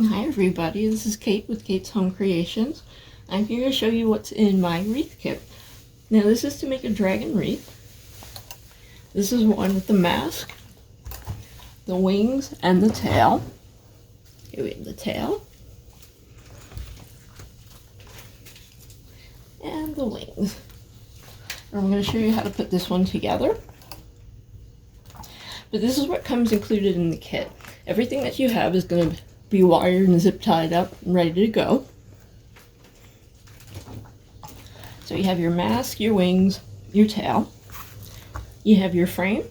Hi everybody, this is Kate with Kate's Home Creations. I'm here to show you what's in my wreath kit. Now this is to make a dragon wreath. This is one with the mask, the wings, and the tail. Here we have the tail. And the wings. And I'm going to show you how to put this one together. But this is what comes included in the kit. Everything that you have is going to be wired and zip tied up and ready to go. So you have your mask, your wings, your tail. You have your frame.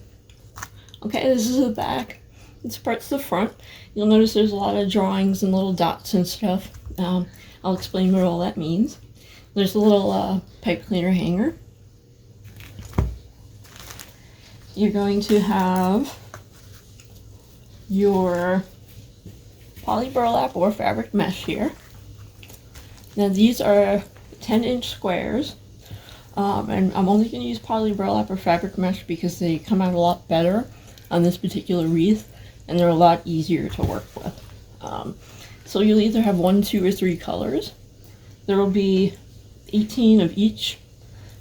Okay, this is the back. This part's the front. You'll notice there's a lot of drawings and little dots and stuff. I'll explain what all that means. There's a little pipe cleaner hanger. You're going to have your poly burlap or fabric mesh here. Now these are 10-inch squares, and I'm only going to use poly burlap or fabric mesh because they come out a lot better on this particular wreath, and they're a lot easier to work with. So you'll either have 1, 2, or 3 colors. There will be 18 of each,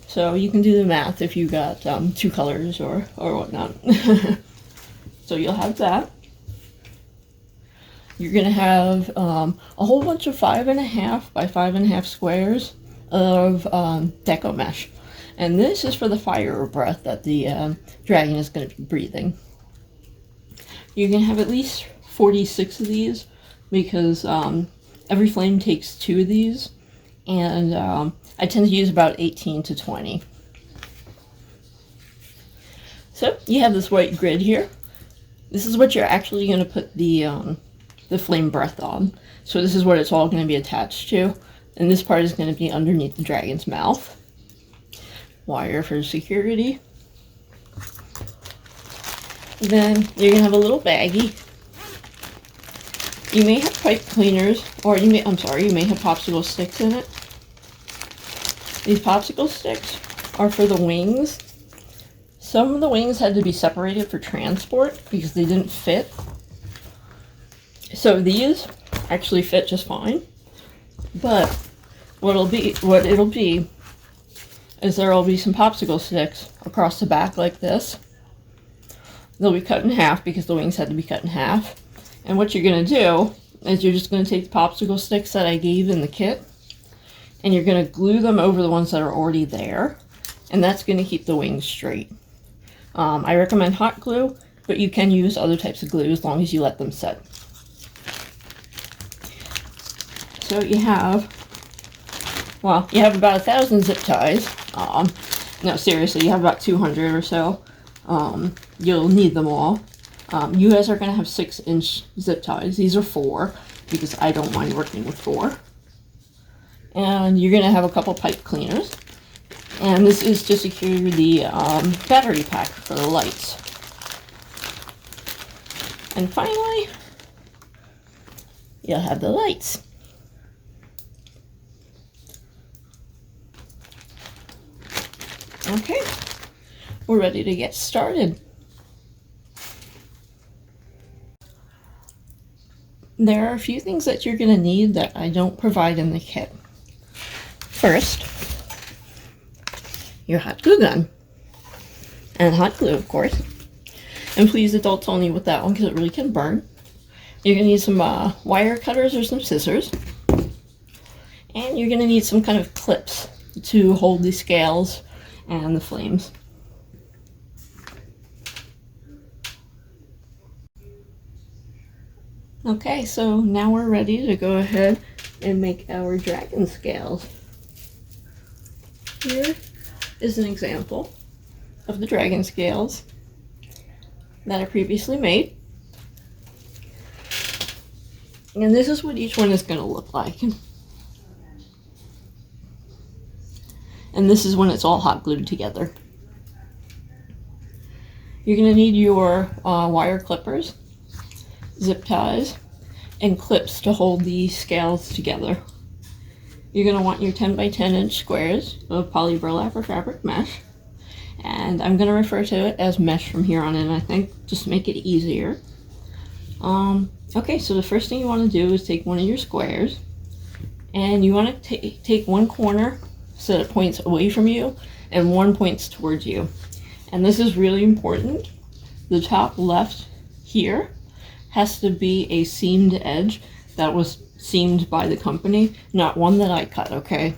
so you can do the math if you got 2 colors or whatnot. So you'll have that. You're going to have a whole bunch of 5.5 by 5.5 squares of deco mesh. And this is for the fire breath that the dragon is going to be breathing. You're going to have at least 46 of these because every flame takes 2 of these. And I tend to use about 18 to 20. So you have this white grid here. This is what you're actually going to put the flame breath on. So this is what it's all going to be attached to. And this part is going to be underneath the dragon's mouth. Wire for security. Then you're going to have a little baggie. You may have pipe cleaners, or you may have popsicle sticks in it. These popsicle sticks are for the wings. Some of the wings had to be separated for transport because they didn't fit. So these actually fit just fine, but what it'll be is there will be some popsicle sticks across the back like this. They'll be cut in half because the wings had to be cut in half. And what you're going to do is you're just going to take the popsicle sticks that I gave in the kit, and you're going to glue them over the ones that are already there, and that's going to keep the wings straight. I recommend hot glue, but you can use other types of glue as long as you let them set. So you have about 1,000 zip ties. No, seriously, you have about 200 or so. You'll need them all. You guys are going to have 6-inch zip ties. These are 4 because I don't mind working with 4. And you're going to have a couple pipe cleaners. And this is to secure the battery pack for the lights. And finally, you'll have the lights. Okay, we're ready to get started. There are a few things that you're going to need that I don't provide in the kit. First, your hot glue gun. And hot glue, of course. And please, adults only with that one because it really can burn. You're going to need some wire cutters or some scissors. And you're going to need some kind of clips to hold the scales and the flames. Okay, so now we're ready to go ahead and make our dragon scales. Here is an example of the dragon scales that I previously made. And this is what each one is going to look like. And this is when it's all hot glued together. You're going to need your wire clippers, zip ties, and clips to hold the scales together. You're going to want your 10 by 10 inch squares of poly burlap or fabric mesh. And I'm going to refer to it as mesh from here on in, I think, just to make it easier. Okay, so the first thing you want to do is take one of your squares, and you want to take one corner so that it points away from you, and one points towards you. And this is really important. The top left here has to be a seamed edge that was seamed by the company, not one that I cut, okay?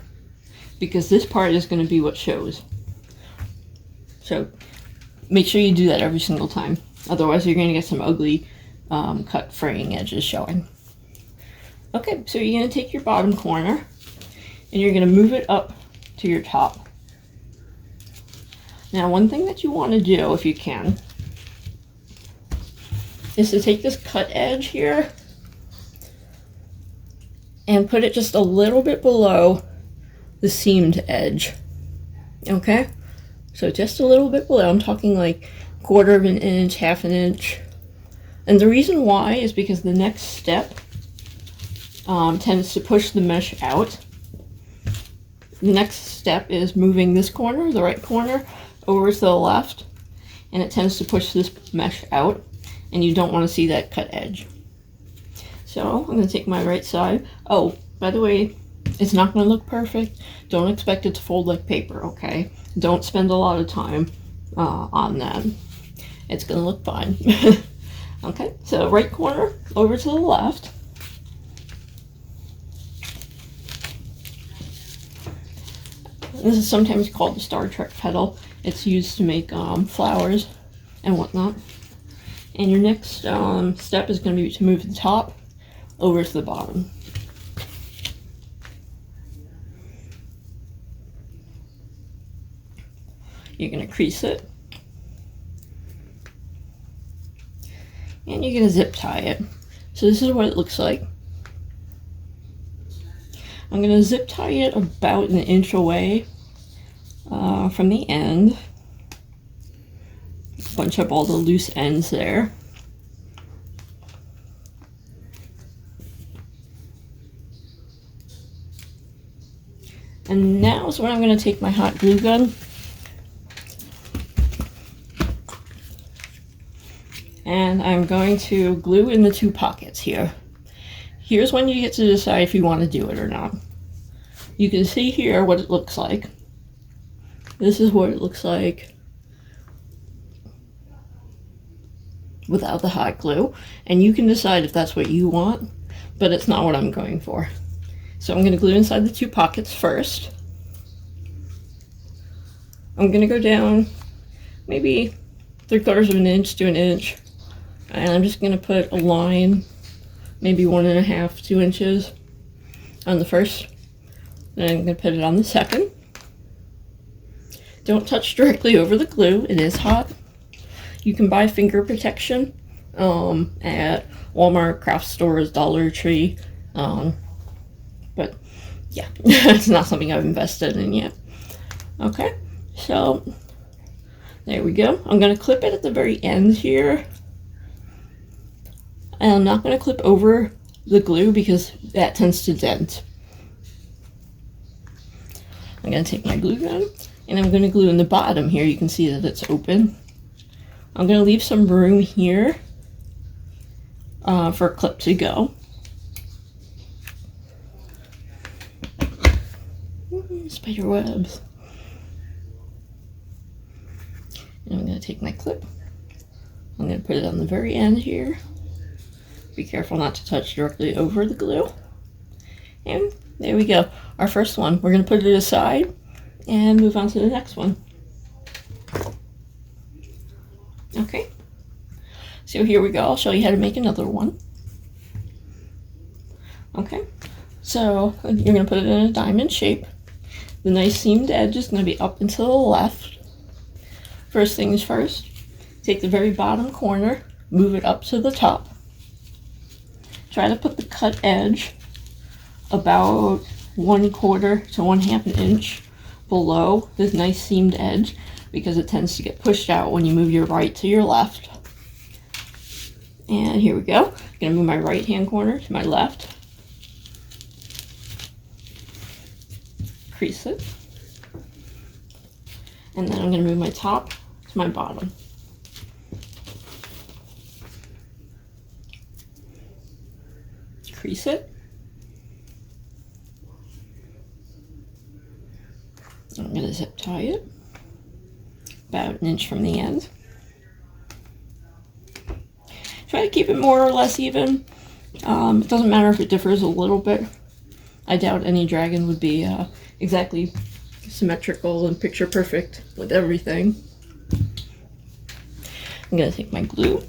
Because this part is going to be what shows. So make sure you do that every single time. Otherwise you're going to get some ugly cut fraying edges showing. Okay, so you're going to take your bottom corner and you're going to move it up to your top. Now, one thing that you want to do, if you can, is to take this cut edge here and put it just a little bit below the seamed edge. Okay? So just a little bit below. I'm talking like 1/4 of an inch, 1/2 inch. And the reason why is because the next step tends to push the mesh out. The next step is moving this corner, the right corner, over to the left, and it tends to push this mesh out, and you don't want to see that cut edge. So I'm going to take my right side. Oh, by the way, it's not going to look perfect. Don't expect it to fold like paper, okay? Don't spend a lot of time on that. It's going to look fine. Okay, so right corner over to the left. This is sometimes called the Star Trek petal. It's used to make flowers and whatnot. And your next step is going to be to move the top over to the bottom. You're going to crease it. And you're going to zip tie it. So this is what it looks like. I'm going to zip tie it about 1 inch away from the end. Bunch up all the loose ends there. And now is when I'm going to take my hot glue gun and I'm going to glue in the 2 pockets here. Here's when you get to decide if you want to do it or not. You can see here what it looks like. This is what it looks like without the hot glue, and you can decide if that's what you want, but it's not what I'm going for. So I'm going to glue inside the 2 pockets first. I'm going to go down maybe 3/4 of an inch to 1 inch, and I'm just going to put a line, maybe 1.5, 2 inches on the first, then I'm going to put it on the second. Don't touch directly over the glue, it is hot. You can buy finger protection at Walmart, craft stores, Dollar Tree, but yeah, it's not something I've invested in yet. Okay, so there we go. I'm going to clip it at the very end here. And I'm not going to clip over the glue because that tends to dent. I'm going to take my glue gun and I'm going to glue in the bottom here. You can see that it's open. I'm going to leave some room here for a clip to go. Spider webs. And I'm going to take my clip. I'm going to put it on the very end here. Be careful not to touch directly over the glue. And there we go. Our first one. We're going to put it aside and move on to the next one. Okay. So here we go. I'll show you how to make another one. Okay. So you're going to put it in a diamond shape. The nice seamed edge is going to be up and to the left. First things first, take the very bottom corner, move it up to the top. Try to put the cut edge about 1/4 to 1/2 inch below this nice seamed edge because it tends to get pushed out when you move your right to your left. And here we go. I'm going to move my right hand corner to my left. Crease it. And then I'm going to move my top to my bottom. crease it. I'm going to zip tie it about an inch from the end. Try to keep it more or less even. It doesn't matter if it differs a little bit. I doubt any dragon would be exactly symmetrical and picture perfect with everything. I'm going to take my glue.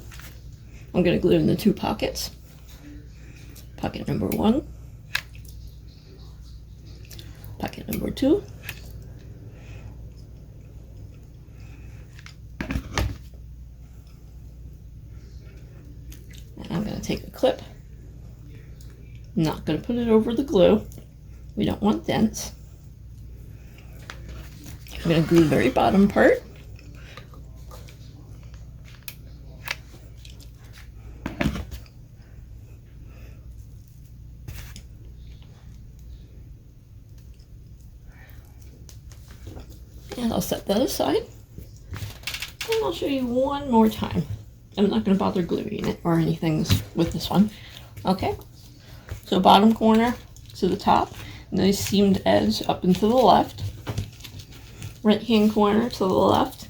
I'm going to glue in the 2 pockets. Pocket number 1. Pocket number 2. And I'm going to take a clip. I'm not going to put it over the glue. We don't want dents. I'm going to glue the very bottom part. And I'll set that aside. And I'll show you one more time. I'm not going to bother gluing it or anything with this one. Okay. So bottom corner to the top. Nice seamed edge up and to the left. Right hand corner to the left.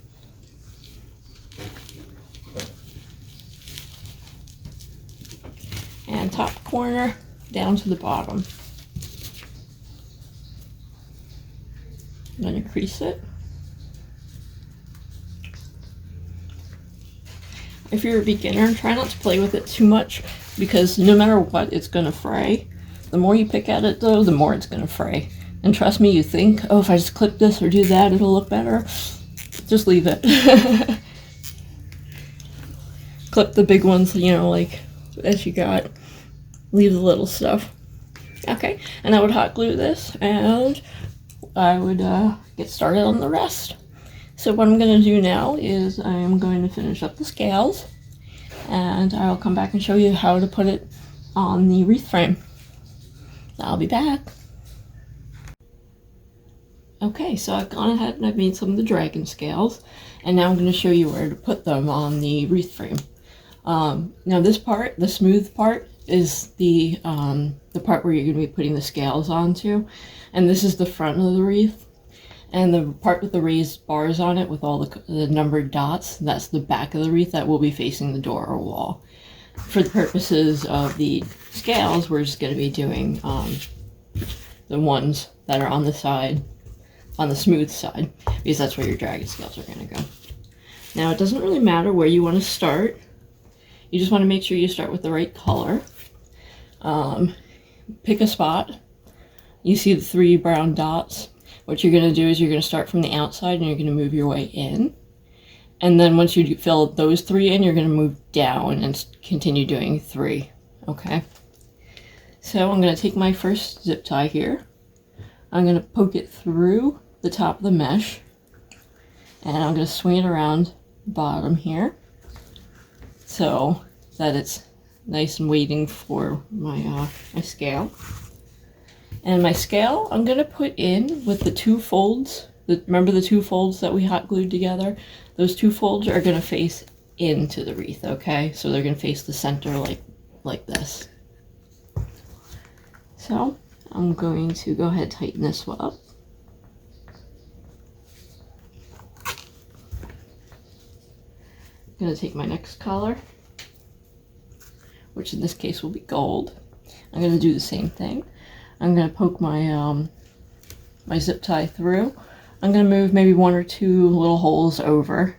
And top corner down to the bottom. I'm going to crease it. If you're a beginner, try not to play with it too much because no matter what, it's going to fray. The more you pick at it though, the more it's going to fray. And trust me, you think, oh, if I just clip this or do that, it'll look better. Just leave it. Clip the big ones, you know, like as you got. Leave the little stuff. Okay, and I would hot glue this and I would get started on the rest. So what I'm going to do now is I'm going to finish up the scales and I'll come back and show you how to put it on the wreath frame. I'll be back. Okay, so I've gone ahead and I've made some of the dragon scales and now I'm going to show you where to put them on the wreath frame. Now this part, the smooth part, is the part where you're going to be putting the scales onto, and this is the front of the wreath. And the part with the raised bars on it with all the numbered dots, that's the back of the wreath that will be facing the door or wall. For the purposes of the scales, we're just going to be doing the ones that are on the side, on the smooth side, because that's where your dragon scales are going to go. Now it doesn't really matter where you want to start. You just want to make sure you start with the right color. Pick a spot. You see the 3 brown dots. What you're going to do is you're going to start from the outside and you're going to move your way in. And then once you fill those 3 in, you're going to move down and continue doing 3. Okay? So I'm going to take my first zip tie here. I'm going to poke it through the top of the mesh. And I'm going to swing it around the bottom here so that it's nice and waiting for my, my scale. And my scale, I'm going to put in with the 2 folds. Remember the 2 folds that we hot glued together? Those 2 folds are going to face into the wreath, okay? So they're going to face the center like this. So I'm going to go ahead and tighten this one up. I'm going to take my next color, which in this case will be gold. I'm going to do the same thing. I'm going to poke my my zip tie through. I'm going to move maybe 1 or 2 little holes over.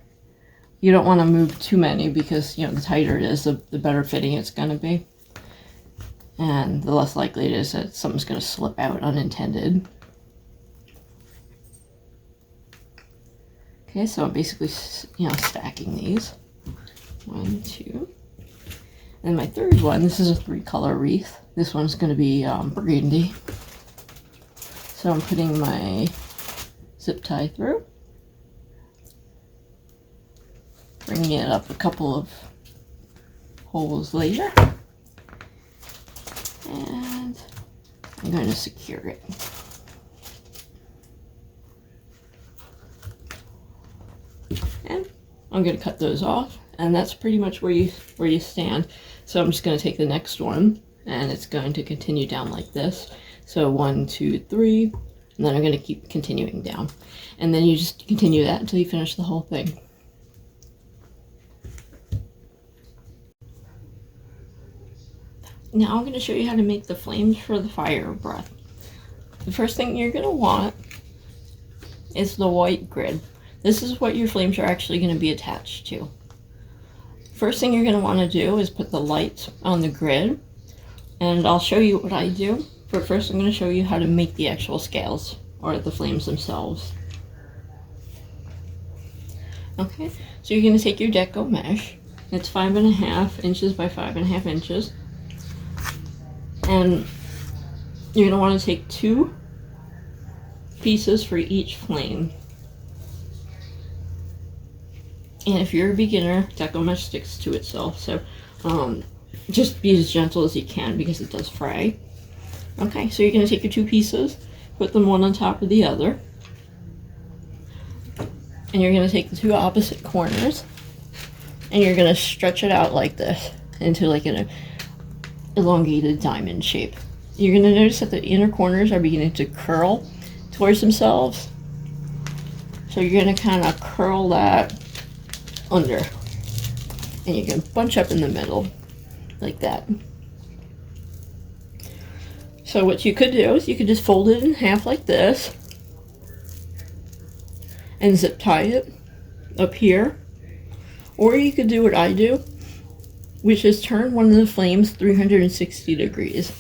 You don't want to move too many because, you know, the tighter it is, the better fitting it's going to be. And the less likely it is that something's going to slip out unintended. Okay, so I'm basically, you know, stacking these. 1, 2. And my third one, this is a 3-color wreath. This one's going to be burgundy. So I'm putting my zip tie through. Bringing it up a couple of holes later. And I'm going to secure it. And I'm going to cut those off. And that's pretty much where you stand. So I'm just going to take the next one and it's going to continue down like this. So 1, 2, 3, and then I'm going to keep continuing down. And then you just continue that until you finish the whole thing. Now I'm going to show you how to make the flames for the fire breath. The first thing you're going to want is the white grid. This is what your flames are actually going to be attached to. First thing you're going to want to do is put the lights on the grid, and I'll show you what I do, but first I'm going to show you how to make the actual scales, or the flames themselves. Okay, so you're going to take your deco mesh. It's 5.5 inches by 5.5 inches. And you're going to want to take 2 pieces for each flame. And if you're a beginner, deco mesh sticks to itself, so just be as gentle as you can because it does fray. Okay, so you're going to take your 2 pieces, put them one on top of the other. And you're going to take the 2 opposite corners, and you're going to stretch it out like this into like an elongated diamond shape. You're going to notice that the inner corners are beginning to curl towards themselves. So you're going to kind of curl that under, and you can bunch up in the middle like that. So what you could do is you could just fold it in half like this and zip tie it up here, or you could do what I do, which is turn one of the flames 360 degrees.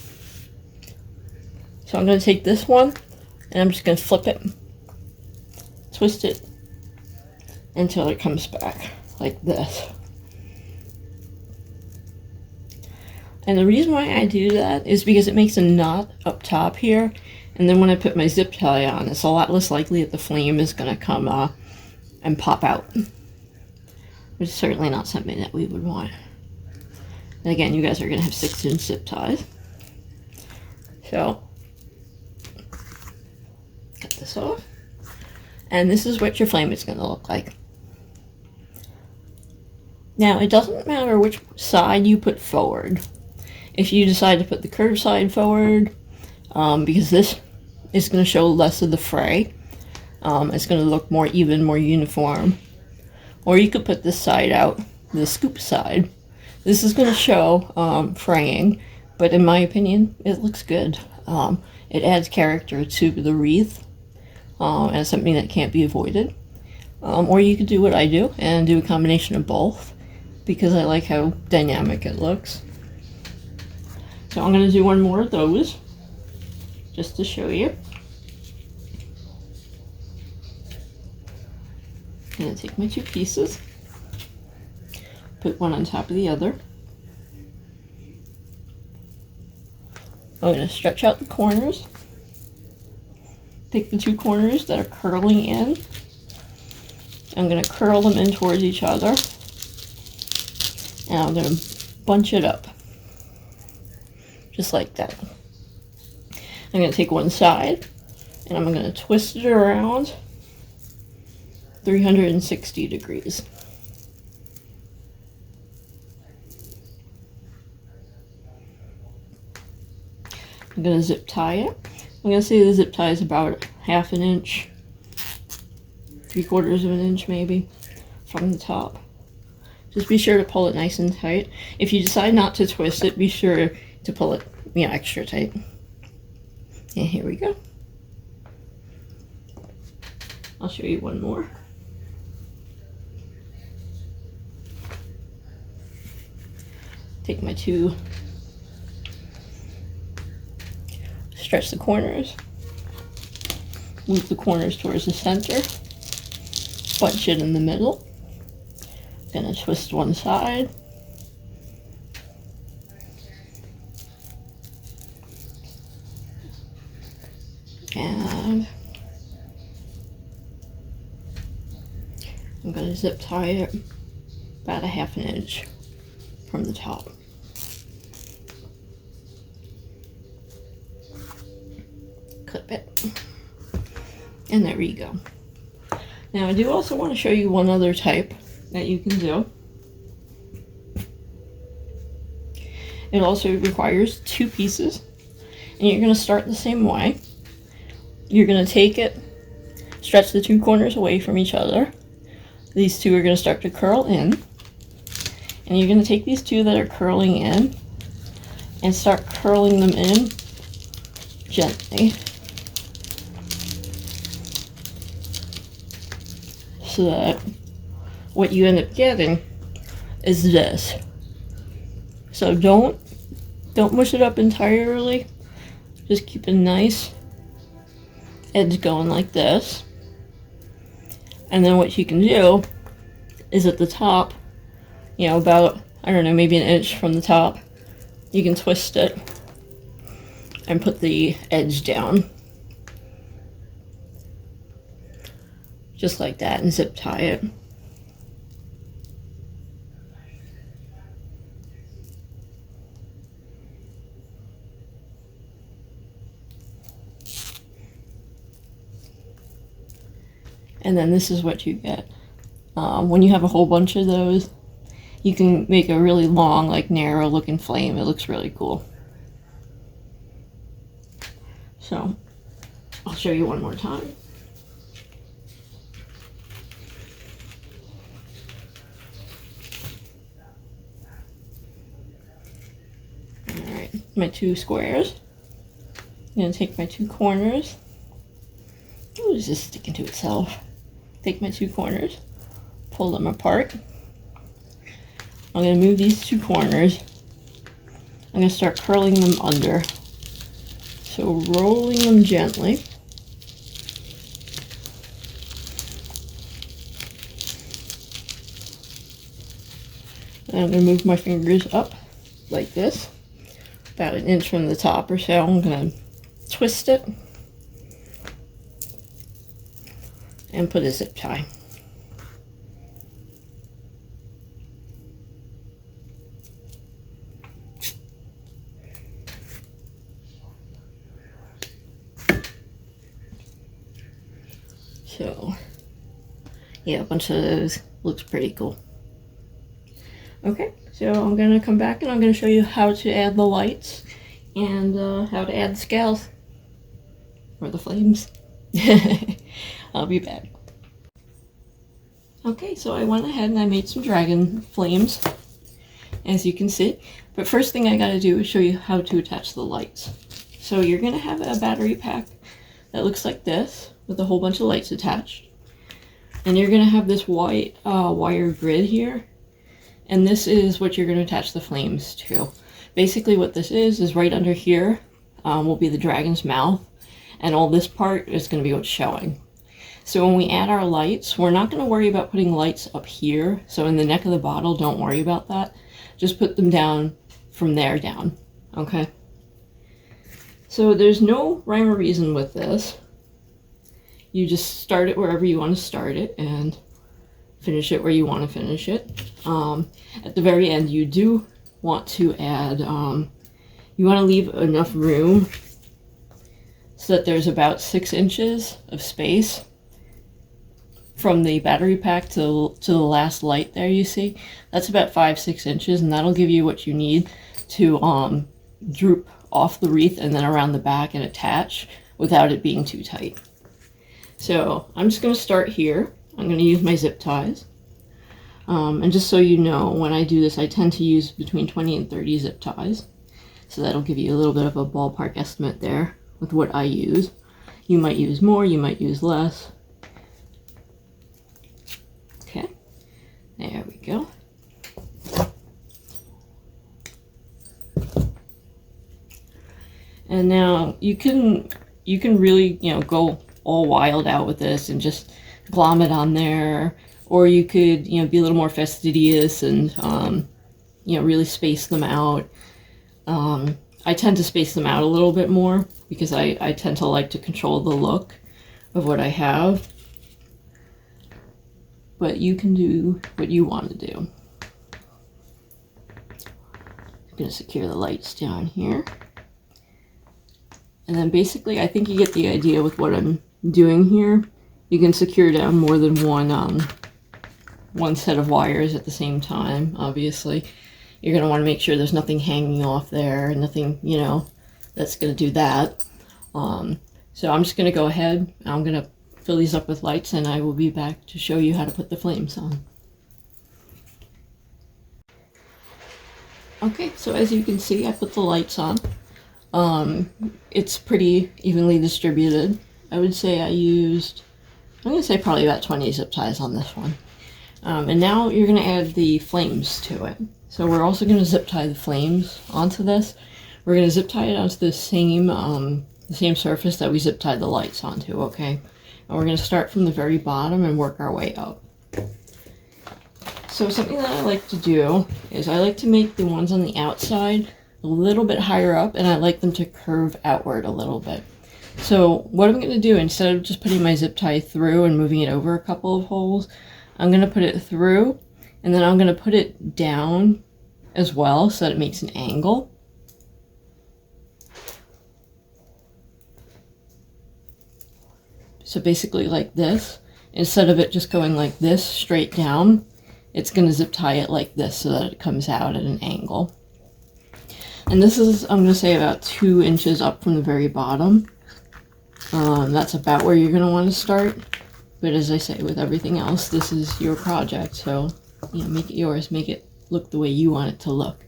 So I'm going to take this one and I'm just going to flip it, twist it until it comes back like this. And the reason why I do that is because it makes a knot up top here, and then when I put my zip tie on, it's a lot less likely that the flame is going to come and pop out, which is certainly not something that we would want. And again, you guys are going to have 6-inch zip ties. So, cut this off. And this is what your flame is going to look like. Now, it doesn't matter which side you put forward. If you decide to put the curved side forward, because this is going to show less of the fray, it's going to look more even, more uniform. Or you could put this side out, the scoop side. This is going to show fraying, but in my opinion, it looks good. It adds character to the wreath, and it's something that can't be avoided. Or you could do what I do and do a combination of both, because I like how dynamic it looks. So I'm going to do one more of those, just to show you. I'm going to take my 2 pieces, put one on top of the other. I'm going to stretch out the corners, take the 2 corners that are curling in, I'm going to curl them in towards each other, and I'm going to bunch it up, just like that. I'm going to take one side, and I'm going to twist it around 360 degrees. I'm going to zip tie it. I'm going to say the zip tie is about 1/2 inch, 3/4 of an inch maybe, from the top. Just be sure to pull it nice and tight. If you decide not to twist it, be sure to pull it, extra tight. And here we go. I'll show you one more. Take my 2, stretch the corners, move the corners towards the center, bunch it in the middle. Gonna twist one side, and I'm gonna zip tie it about 1/2 inch from the top. Clip it, and there you go. Now I do also want to show you one other type that you can do, It also requires 2 pieces, and you're going to start the same way. You're going to take it, stretch the 2 corners away from each other. These 2 are going to start to curl in, and you're going to take these 2 that are curling in and start curling them in gently, so that what you end up getting is this. So don't mush it up entirely. Just keep a nice edge going like this. And then what you can do is at the top, you know, about, I don't know, maybe an inch from the top, you can twist it and put the edge down. Just like that, and zip tie it. And then this is what you get. When you have a whole bunch of those, you can make a really long, like narrow looking flame. It looks really cool. So I'll show you one more time. Alright, my 2 squares. I'm going to take my 2 corners. Oh, it's just sticking to itself. Take my 2 corners, pull them apart. I'm going to move these 2 corners. I'm going to start curling them under. So rolling them gently. And I'm going to move my fingers up like this, about an inch from the top or so. I'm going to twist it and put a zip tie. So, yeah, a bunch of those. Looks pretty cool. Okay, so I'm going to come back and I'm going to show you how to add the lights and how to add the scales or the flames. I'll be back. Okay, so I went ahead and I made some dragon flames, as you can see. But first thing I gotta do is show you how to attach the lights. So you're gonna have a battery pack that looks like this, with a whole bunch of lights attached. And you're gonna have this white wire grid here. And this is what you're gonna attach the flames to. Basically what this is right under here will be the dragon's mouth. And all this part is going to be what's showing. So when we add our lights, we're not going to worry about putting lights up here. So in the neck of the bottle, don't worry about that. Just put them down from there down. Okay? So there's no rhyme or reason with this. You just start it wherever you want to start it and finish it where you want to finish it. At the very end, you do want to add, you want to leave enough room so that there's about 6 inches of space from the battery pack to the last light there, you see. That's about 5-6 inches, and that'll give you what you need to droop off the wreath and then around the back and attach without it being too tight. So I'm just going to start here. I'm going to use my zip ties. And just so you know, when I do this, I tend to use between 20 and 30 zip ties. So that'll give you a little bit of a ballpark estimate there with what I use. You might use more, you might use less. Okay, there we go. And now you can really, you know, go all wild out with this and just glom it on there, or you could, you know, be a little more fastidious and you know, really space them out. I tend to space them out a little bit more because I tend to like to control the look of what I have. But you can do what you want to do. I'm going to secure the lights down here. And then basically, I think you get the idea with what I'm doing here. You can secure down more than one set of wires at the same time, obviously. you're going to want to make sure there's nothing hanging off there, nothing, you know, that's going to do that. So I'm just going to go ahead, I'm going to fill these up with lights, and I will be back to show you how to put the flames on. Okay, so as you can see, I put the lights on. It's pretty evenly distributed. I would say I used, I'm going to say probably about 20 zip ties on this one. And now you're going to add the flames to it. So we're also going to zip tie the flames onto this. We're going to zip tie it onto the same surface that we zip tied the lights onto, okay? And we're going to start from the very bottom and work our way up. So something that I like to do is I like to make the ones on the outside a little bit higher up, and I like them to curve outward a little bit. So what I'm going to do, instead of just putting my zip tie through and moving it over a couple of holes, I'm going to put it through, and then I'm going to put it down as well so that it makes an angle. So basically like this, instead of it just going like this straight down, it's going to zip tie it like this so that it comes out at an angle. And this is, I'm going to say, about 2 inches up from the very bottom. That's about where you're going to want to start. But as I say, with everything else, this is your project. So, you know, make it yours. Make it look the way you want it to look.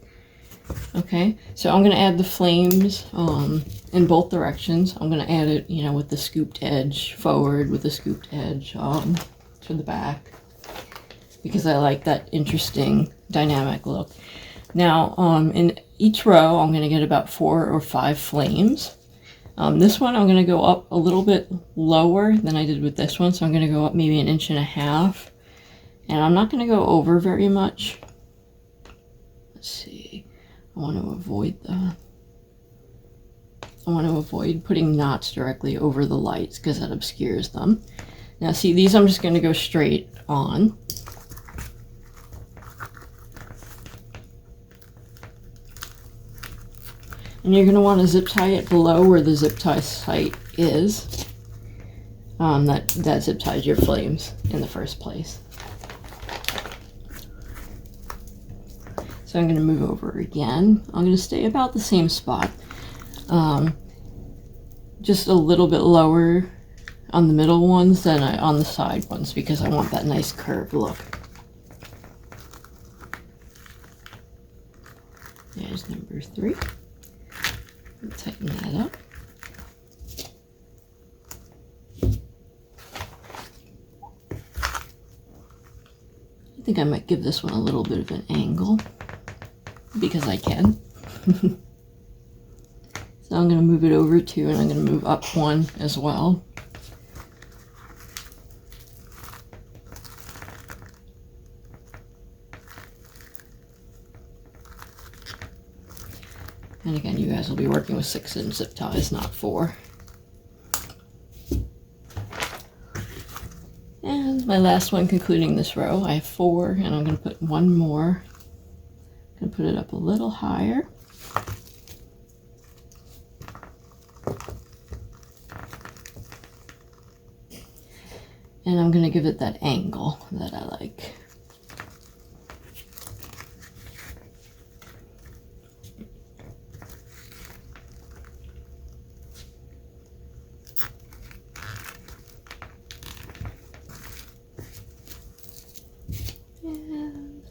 Okay, so I'm going to add the flames in both directions. I'm going to add it, you know, with the scooped edge forward, with the scooped edge to the back, because I like that interesting dynamic look. Now, in each row, I'm going to get about 4 or 5 flames. This one, I'm going to go up a little bit lower than I did with this one, so I'm going to go up maybe 1.5 inches. And I'm not going to go over very much. Let's see. I want to avoid putting knots directly over the lights because that obscures them. Now see, these I'm just going to go straight on. And you're going to want to zip tie it below where the zip tie site is. That zip ties your flames in the first place. So I'm going to move over again. I'm going to stay about the same spot. Just a little bit lower on the middle ones than on the side ones, because I want that nice curved look. There's number 3. Tighten that up. I think I might give this one a little bit of an angle, because I can. So I'm going to move it over 2, and I'm going to move up 1 as well. And again, you guys will be working with 6-inch zip ties, not 4. And my last one concluding this row, I have 4, and I'm going to put 1 more. I'm going to put it up a little higher. And I'm going to give it that angle that I like. And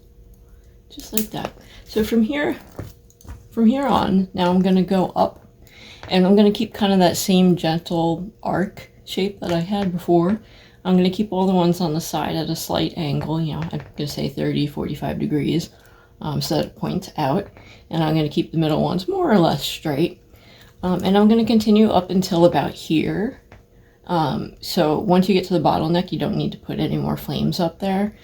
just like that. So from here on, now I'm going to go up, and I'm going to keep kind of that same gentle arc shape that I had before. I'm going to keep all the ones on the side at a slight angle, you know, I'm going to say 30, 45 degrees, so that it points out. And I'm going to keep the middle ones more or less straight. And I'm going to continue up until about here. So once you get to the bottleneck, you don't need to put any more flames up there.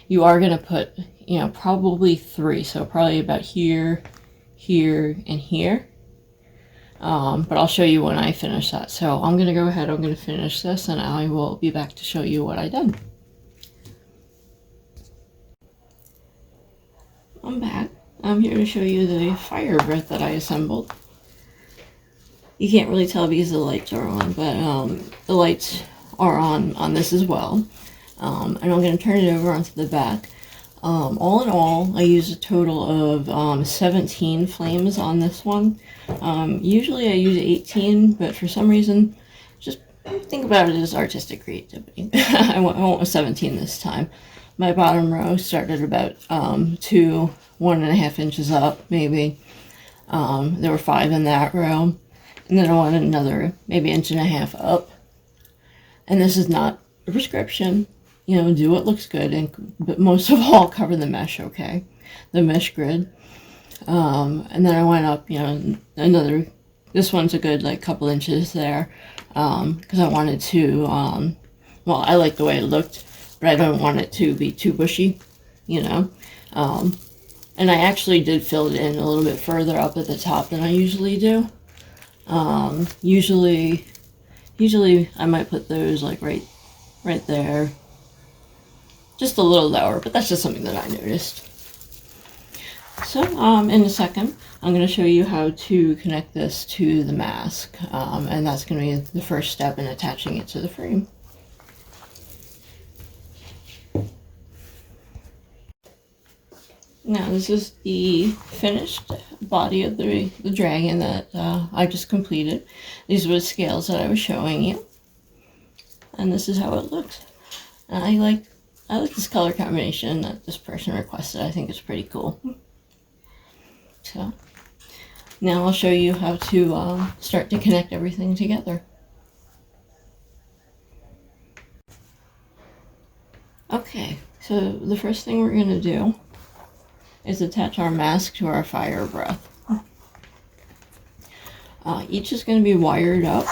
You are going to put, you know, probably 3, so probably about here, here, and here. But I'll show you when I finish that. So I'm going to go ahead, I'm going to finish this, and I will be back to show you what I did. I'm back. I'm here to show you the fire breath that I assembled. You can't really tell because the lights are on, but the lights are on this as well. And I'm going to turn it over onto the back. All in all, I use a total of 17 flames on this one. Usually I use 18, but for some reason, just think about it as artistic creativity. I went with 17 this time. My bottom row started about 1.5 inches up, maybe. There were 5 in that row. And then I wanted another maybe 1.5 inches up. And this is not a prescription. You know, do what looks good, but most of all, cover the mesh, okay? The mesh grid. And then I went up, you know, this one's a good, like, couple inches there. Because I wanted to, well, I like the way it looked, but I don't want it to be too bushy, you know? And I actually did fill it in a little bit further up at the top than I usually do. Usually I might put those like right there. Just a little lower, but that's just something that I noticed. So, in a second, I'm going to show you how to connect this to the mask. And that's going to be the first step in attaching it to the frame. Now, this is the finished body of the dragon that I just completed. These were the scales that I was showing you. And this is how it looks. And I like this color combination that this person requested. I think it's pretty cool. So, now I'll show you how to start to connect everything together. Okay, so the first thing we're going to do is attach our mask to our fire breath. Each is going to be wired up.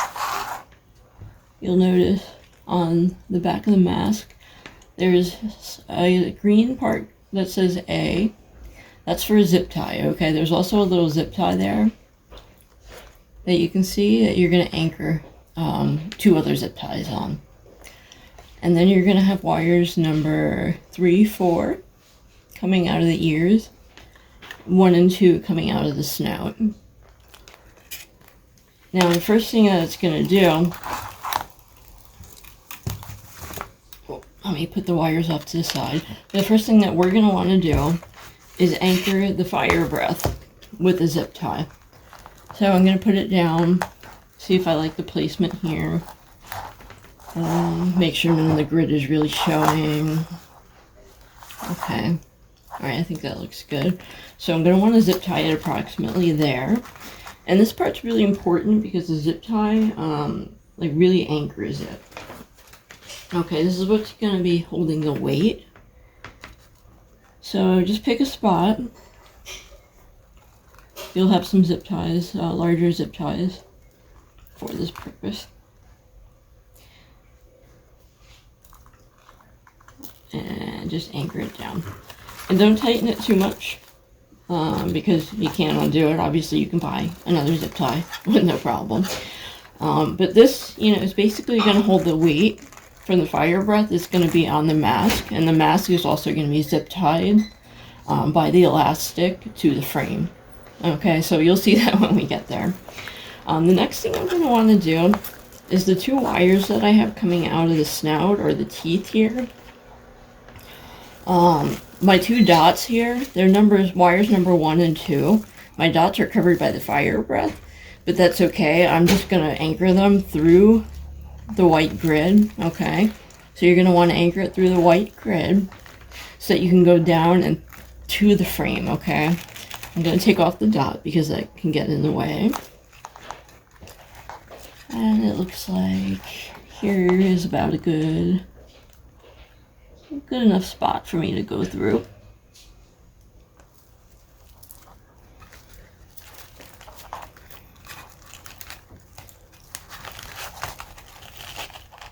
You'll notice on the back of the mask there's a green part that says A. That's for a zip tie, okay? There's also a little zip tie there that you can see that you're going to anchor 2 other zip ties on. And then you're going to have wires number 3, 4 coming out of the ears, 1 and 2 coming out of the snout. Now the first thing that it's going to do, let me put the wires off to the side. The first thing that we're going to want to do is anchor the fire breath with a zip tie. So I'm going to put it down, see if I like the placement here. Make sure none of the grid is really showing. Okay. Alright, I think that looks good. So I'm going to want to zip tie it approximately there. And this part's really important because the zip tie like really anchors it. Okay, this is what's going to be holding the weight. So just pick a spot. You'll have some zip ties, larger zip ties for this purpose. And just anchor it down. And don't tighten it too much because you can't undo it. Obviously, you can buy another zip tie with no problem. But this, you know, is basically going to hold the weight from the fire breath. It's going to be on the mask, and the mask is also going to be zip tied by the elastic to the frame. Okay, so you'll see that when we get there. The next thing I'm going to want to do is the 2 wires that I have coming out of the snout, or the teeth here. My 2 dots here, they're wires number 1 and 2. My dots are covered by the fire breath, but that's okay. I'm just going to anchor them through the white grid, okay? So you're going to want to anchor it through the white grid so that you can go down and to the frame, okay? I'm going to take off the dot because that can get in the way. And it looks like here is about a good enough spot for me to go through.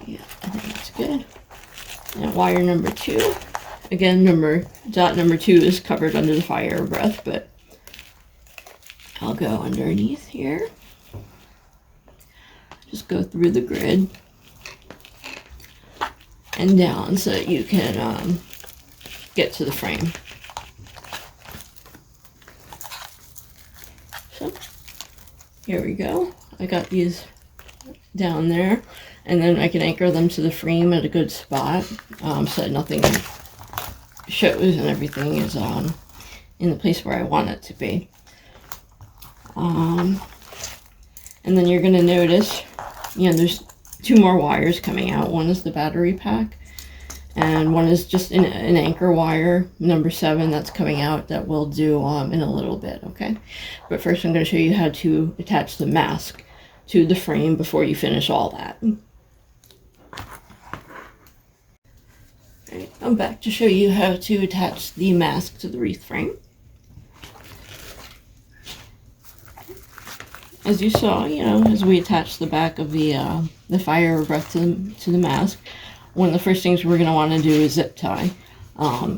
Yeah, I think that's good. And wire number 2. Again, dot number 2 is covered under the fire breath, but I'll go underneath here. Just go through the grid and down so that you can get to the frame. So here we go. I got these down there, and then I can anchor them to the frame at a good spot so that nothing shows and everything is in the place where I want it to be. And then you're going to notice, there's 2 more wires coming out. One is the battery pack, and one is just an anchor wire, number 7, that's coming out that we'll do in a little bit, okay? But first I'm going to show you how to attach the mask to the frame before you finish all that. Alright, I'm back to show you how to attach the mask to the wreath frame. As you saw, as we attach the back of the fire or breath to the mask, one of the first things we're going to want to do is zip tie,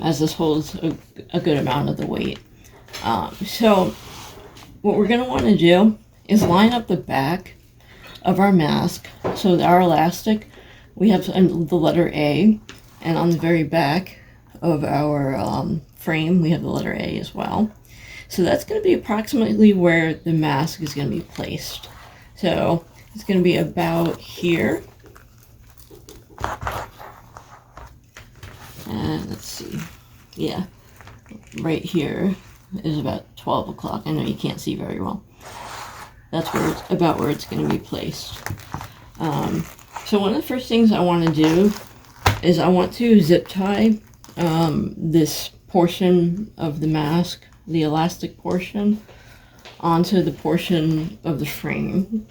as this holds a good amount of the weight. So what we're going to want to do is line up the back of our mask. So our elastic, we have the letter A, and on the very back of our frame, we have the letter A as well. So that's going to be approximately where the mask is going to be placed. So it's going to be about here. And let's see. Yeah, right here is about 12 o'clock. I know you can't see very well. That's about where it's going to be placed. So one of the first things I want to do is I want to zip tie this portion of the mask, the elastic portion, onto the portion of the frame.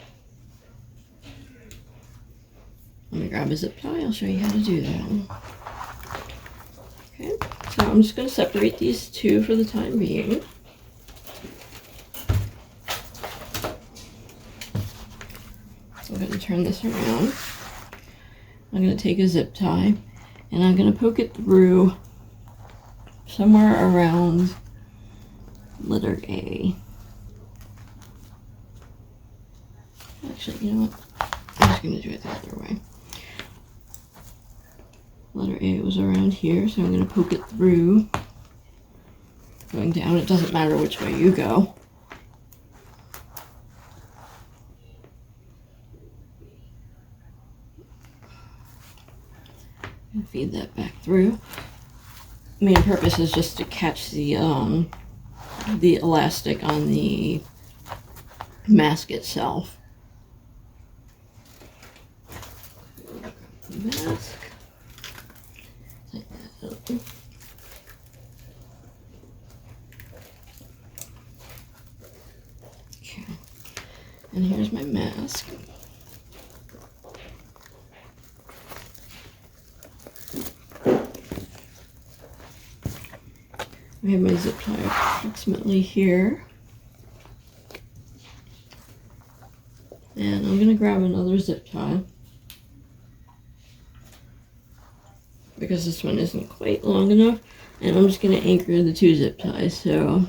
Let me grab a zip tie. I'll show you how to do that. Okay, so I'm just going to separate these 2 for the time being. So I'm going to turn this around. I'm going to take a zip tie and I'm going to poke it through somewhere around letter A. Actually, you know what? I'm just going to do it the other way. Letter A was around here, so I'm going to poke it through. Going down, it doesn't matter which way you go. And feed that back through. Main purpose is just to catch the elastic on the mask itself. Mask. Okay, and here's my mask. I have my zip tie approximately here. And I'm going to grab another zip tie, because this one isn't quite long enough, and I'm just going to anchor the 2 zip ties. So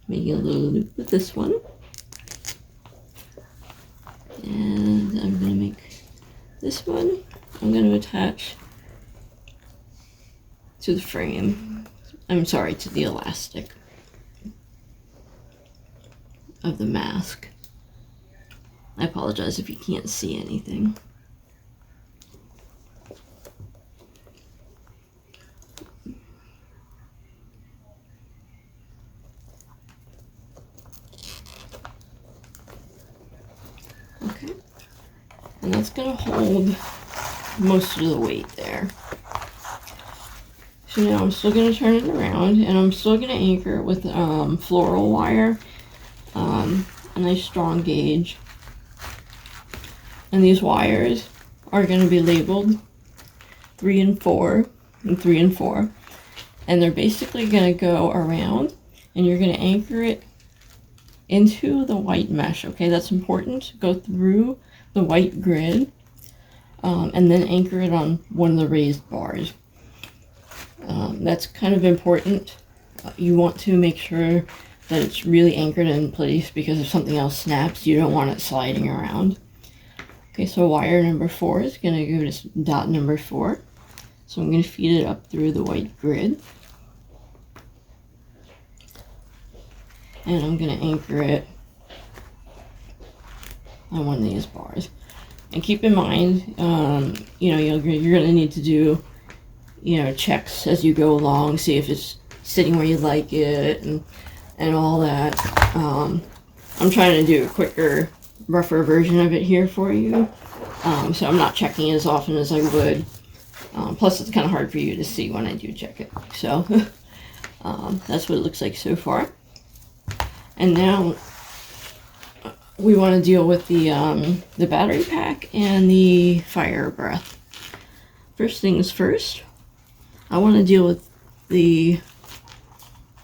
making a little loop with this one, and I'm going to make this one, I'm going to attach to the frame, to the elastic of the mask. I apologize if you can't see anything. Okay, and that's going to hold most of the weight there. So now I'm still going to turn it around, and I'm still going to anchor it with floral wire, a nice strong gauge. And these wires are going to be labeled 3 and 4 and 3 and 4. And they're basically going to go around, and you're going to anchor it into the white mesh. Okay, that's important. Go through the white grid, and then anchor it on one of the raised bars. That's kind of important. You want to make sure that it's really anchored in place, because if something else snaps, you don't want it sliding around. Okay, so wire number 4 is going to go to dot number 4. So I'm going to feed it up through the white grid. And I'm going to anchor it on one of these bars. And keep in mind, you're going to need to do checks as you go along, see if it's sitting where you like it and all that. I'm trying to do a quicker, rougher version of it here for you. So I'm not checking as often as I would. Plus it's kind of hard for you to see when I do check it. So that's what it looks like so far. And now we want to deal with the battery pack and the fire breath. First things first, I want to deal with the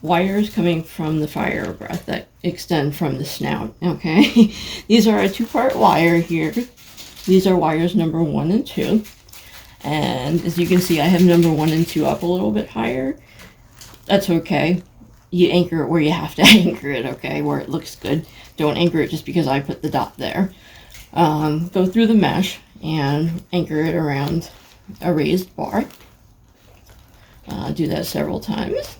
wires coming from the fire breath that extend from the snout, okay? These are a two-part wire here. These are wires number 1 and 2. And as you can see, I have number 1 and 2 up a little bit higher. That's okay. You anchor it where you have to anchor it, okay? Where it looks good. Don't anchor it just because I put the dot there. Go through the mesh and anchor it around a raised bar. Do that several times.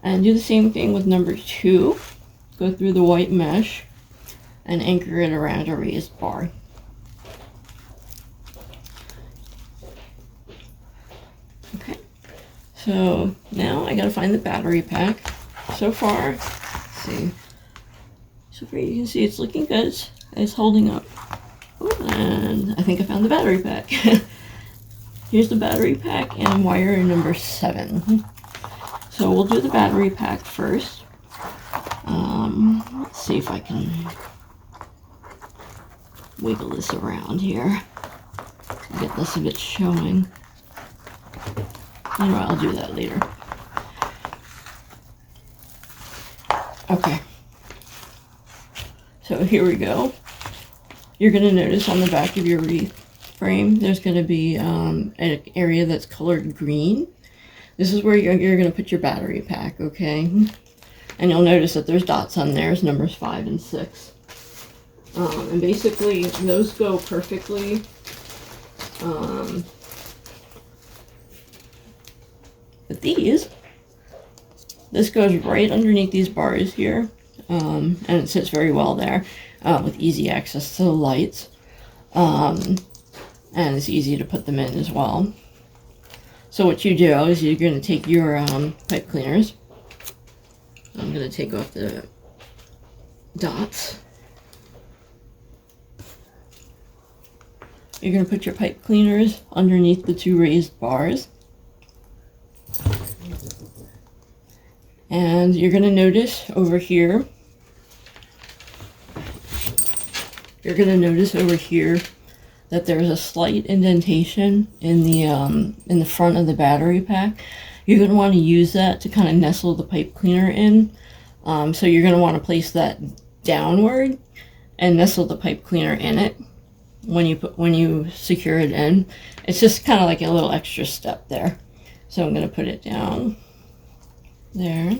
And do the same thing with number 2. Go through the white mesh and anchor it around a raised bar. Okay, so now I gotta find the battery pack. So far, let's see. So far you can see it's looking good. It's holding up. Oh, and I think I found the battery pack. Here's the battery pack and wire number 7. So we'll do the battery pack first. Let's see if I can wiggle this around here. Get this a bit showing. You know what, I'll do that later. Okay. So here we go. You're going to notice on the back of your wreath frame, there's going to be an area that's colored green. This is where you're going to put your battery pack, okay? And you'll notice that there's dots on there, it's numbers 5 and 6. And basically, those go perfectly. But this goes right underneath these bars here. And it sits very well there with easy access to the lights. And it's easy to put them in as well. So what you do is you're going to take your pipe cleaners. I'm going to take off the dots. You're going to put your pipe cleaners underneath the 2 raised bars. And you're going to notice over here, that there's a slight indentation in the front of the battery pack. You're going to want to use that to kind of nestle the pipe cleaner in. So you're going to want to place that downward and nestle the pipe cleaner in it when you secure it in. It's just kind of like a little extra step there. So I'm going to put it down there.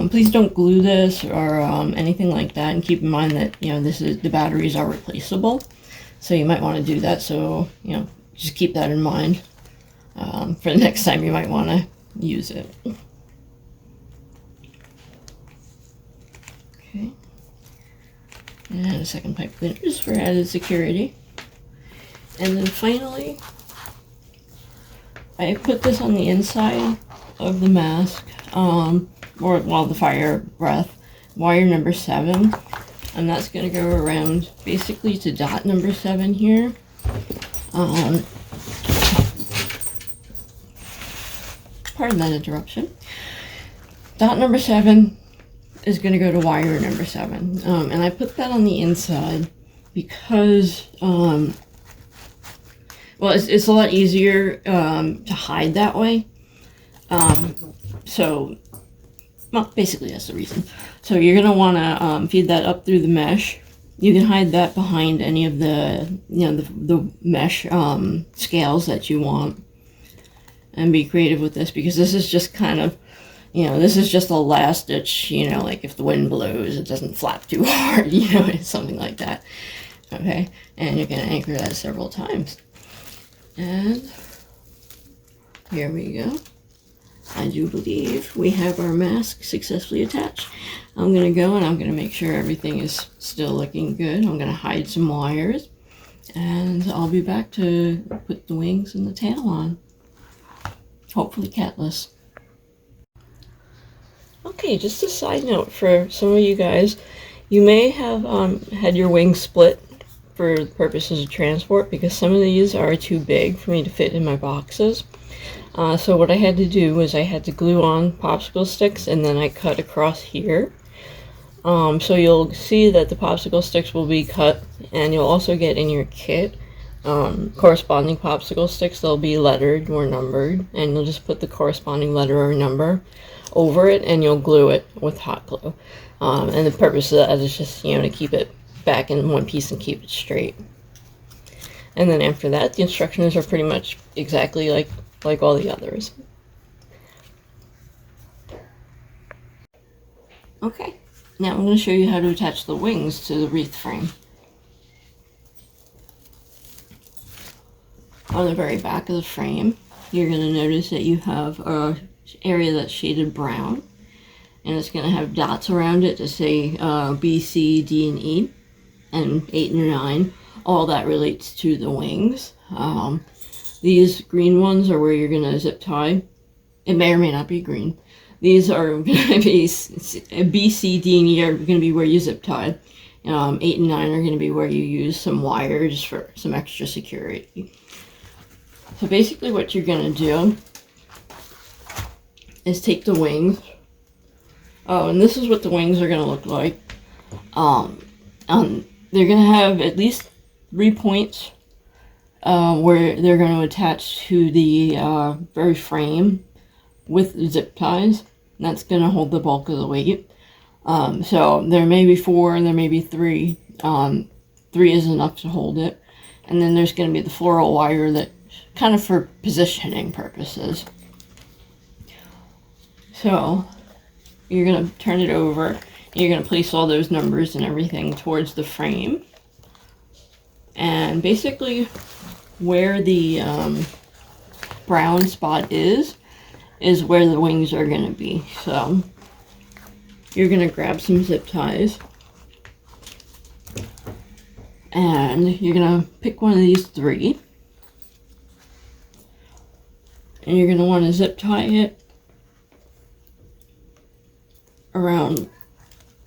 Please don't glue this or anything like that, and keep in mind that the batteries are replaceable, so you might want to do that. So just keep that in mind for the next time you might want to use it. Okay, and a second pipe cleaner just for added security. And then finally, I put this on the inside of the mask, the fire breath, wire number 7, and that's going to go around basically to dot number 7 here. Pardon that interruption. Dot number 7 is going to go to wire number 7, and I put that on the inside because it's a lot easier to hide that way. Well, basically that's the reason. So you're going to want to feed that up through the mesh. You can hide that behind any of the mesh scales that you want, and be creative with this, because this is just kind of, this is just a last ditch, like if the wind blows, it doesn't flap too hard, something like that. Okay, and you're going to anchor that several times. And here we go. I do believe we have our mask successfully attached. I'm going to go and I'm going to make sure everything is still looking good. I'm going to hide some wires. And I'll be back to put the wings and the tail on. Hopefully catless. Okay, just a side note for some of you guys. You may have had your wings split for purposes of transport because some of these are too big for me to fit in my boxes. So what I had to do was I had to glue on popsicle sticks, and then I cut across here. So you'll see that the popsicle sticks will be cut, and you'll also get in your kit corresponding popsicle sticks. They'll be lettered or numbered, and you'll just put the corresponding letter or number over it, and you'll glue it with hot glue. And the purpose of that is just, to keep it back in one piece and keep it straight. And then after that, the instructions are pretty much exactly like all the others. Okay. Now I'm going to show you how to attach the wings to the wreath frame. On the very back of the frame, you're going to notice that you have an area that's shaded brown, and it's going to have dots around it to say B, C, D, and E, and 8 and 9. All that relates to the wings. These green ones are where you're going to zip tie. It may or may not be green. These are going to be B, C, D, and E are going to be where you zip tie. 8 and 9 are going to be where you use some wires for some extra security. So basically what you're going to do is take the wings. Oh, and this is what the wings are going to look like. They're going to have at least 3 points where they're going to attach to the very frame with zip ties. That's going to hold the bulk of the weight. So there may be 4 and there may be 3. 3 is enough to hold it. And then there's going to be the floral wire that kind of for positioning purposes. So you're going to turn it over. You're going to place all those numbers and everything towards the frame. And basically where the brown spot is where the wings are going to be. So you're going to grab some zip ties, and you're going to pick one of these 3, and you're going to want to zip tie it around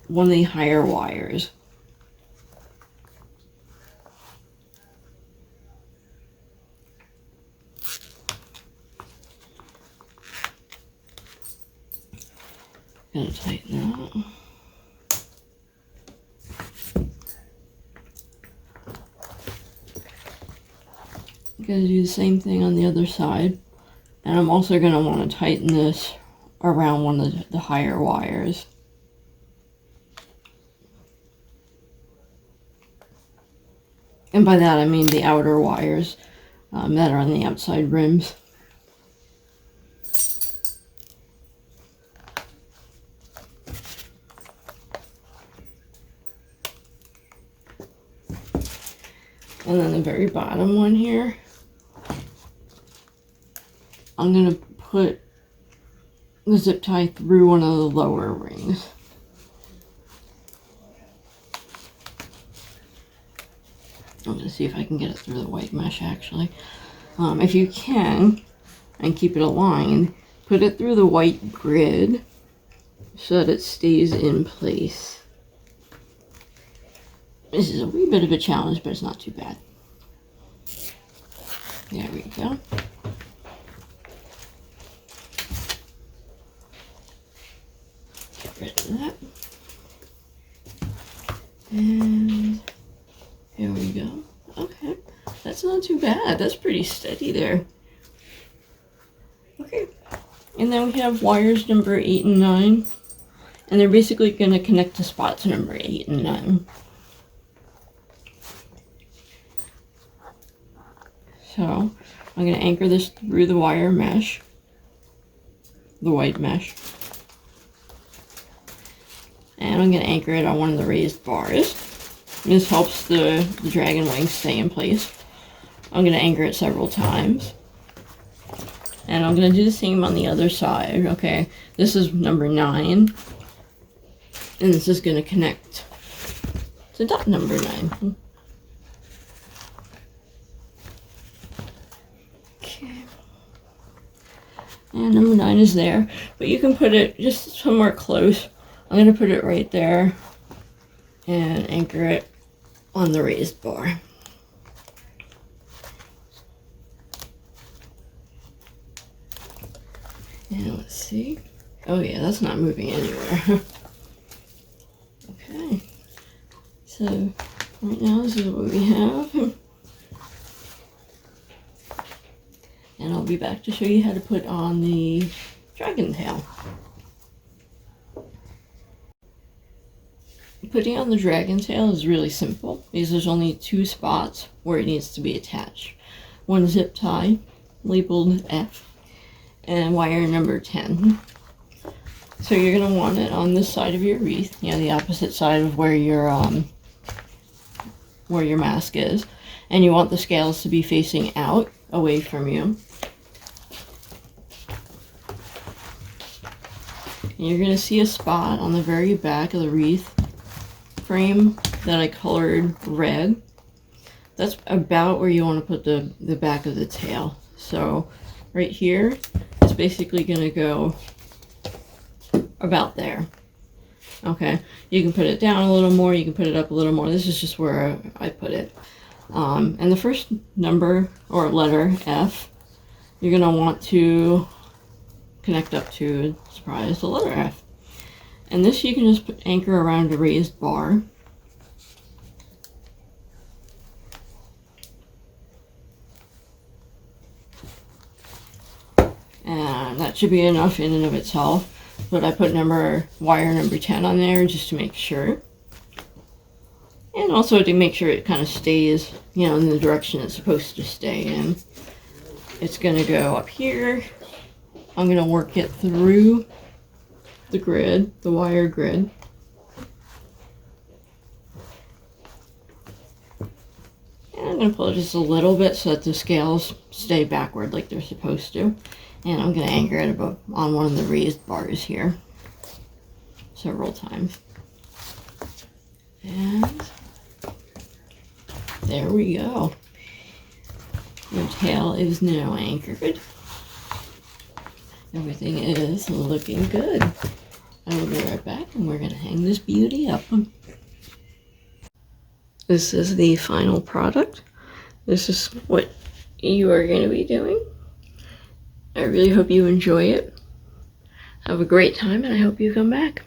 one of the higher wires. Gonna tighten that. I'm gonna do the same thing on the other side, and I'm also gonna want to tighten this around one of the higher wires. And by that I mean the outer wires that are on the outside rims. And then the very bottom one here, I'm going to put the zip tie through one of the lower rings. I'm going to see if I can get it through the white mesh actually. If you can, and keep it aligned, put it through the white grid so that it stays in place. This is a wee bit of a challenge, but it's not too bad. There we go. Get rid of that. And here we go. Okay, that's not too bad. That's pretty steady there. Okay, and then we have wires number 8 and 9. And they're basically going to connect to spots number 8 and 9. So I'm going to anchor this through the wire mesh, the white mesh, and I'm going to anchor it on one of the raised bars. This helps the dragon wings stay in place. I'm going to anchor it several times, and I'm going to do the same on the other side. Okay, this is number 9, and this is going to connect to dot number 9. And number 9 is there, but you can put it just somewhere close. I'm going to put it right there and anchor it on the raised bar. And let's see. Oh yeah, that's not moving anywhere. Okay. So right now this is what we have. And I'll be back to show you how to put on the dragon tail. Putting on the dragon tail is really simple because there's only 2 spots where it needs to be attached. One zip tie labeled F and wire number 10. So you're going to want it on this side of your wreath, you know, the opposite side of where your mask is. And you want the scales to be facing out, away from you. And you're going to see a spot on the very back of the wreath frame that I colored red. That's about where you want to put the back of the tail. So right here, it's basically going to go about there. Okay, you can put it down a little more, you can put it up a little more. This is just where I put it. And the first number or letter F, you're going to want to connect up to, surprise, the letter F. And this you can just anchor around a raised bar. And that should be enough in and of itself. But I put wire number 10 on there just to make sure. And also to make sure it kind of stays, you know, in the direction it's supposed to stay in. It's going to go up here. I'm going to work it through the grid, the wire grid. And I'm going to pull it just a little bit so that the scales stay backward like they're supposed to. And I'm going to anchor it above on one of the raised bars here several times. And there we go. Your tail is now anchored. Everything is looking good. I will be right back and we're going to hang this beauty up. This is the final product. This is what you are going to be doing. I really hope you enjoy it. Have a great time and I hope you come back.